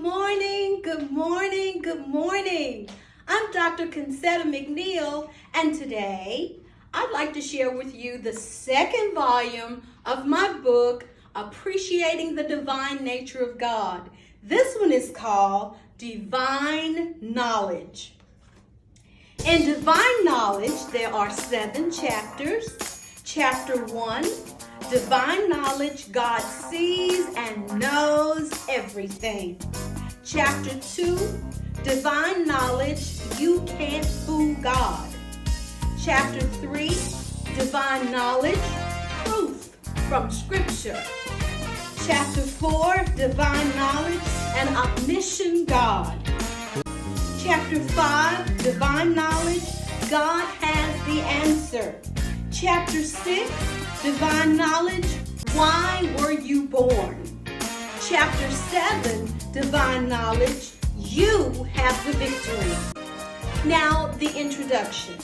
morning, good morning, good morning. I'm Dr. Concetta McNeil, and today I'd like to share with you the second volume of my book, Appreciating the Divine Nature of God. This one is called Divine Knowledge. In Divine Knowledge, there are 7 chapters. Chapter 1, Divine Knowledge, God sees and knows everything. Chapter 2, Divine Knowledge, you can't fool God. Chapter 3, Divine Knowledge, proof from Scripture. Chapter 4, Divine Knowledge, an omniscient God. Chapter 5, Divine Knowledge, God has the answer. Chapter 6, Divine Knowledge, why were you born? Chapter 7, Divine Knowledge, you have the victory. Now, the introduction.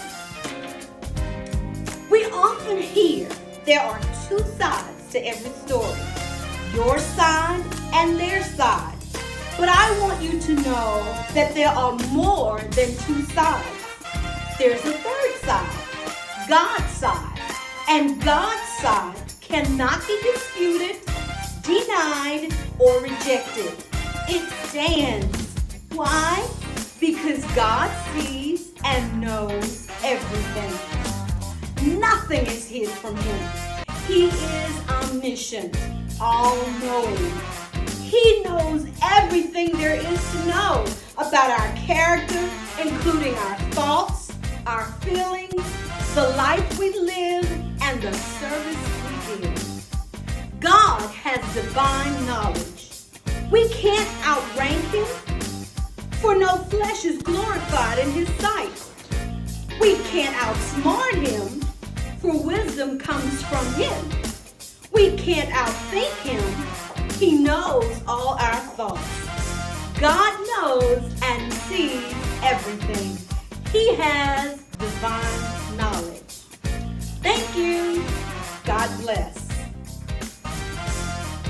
We often hear there are 2 sides to every story, your side and their side. But I want you to know that there are more than 2 sides. There's a third side, God's side. And God's side cannot be disputed, denied, or rejected. It stands. Why? Because God sees and knows everything. Nothing is hid from him. He is omniscient, all-knowing. He knows everything there is to know about our character, including our thoughts, our feelings, the life we live, and the service we give. God has divine knowledge. We can't outrank him, for no flesh is glorified in his sight. We can't outsmart him, for wisdom comes from him. We can't outthink him. He knows all our thoughts. God knows and sees everything. He has divine knowledge. Thank you. God bless.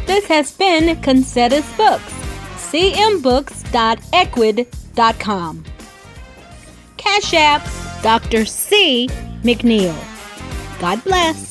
This has been Concetta's Books, cmbooks.equid.com. Cash App, Dr. C. McNeil. God bless.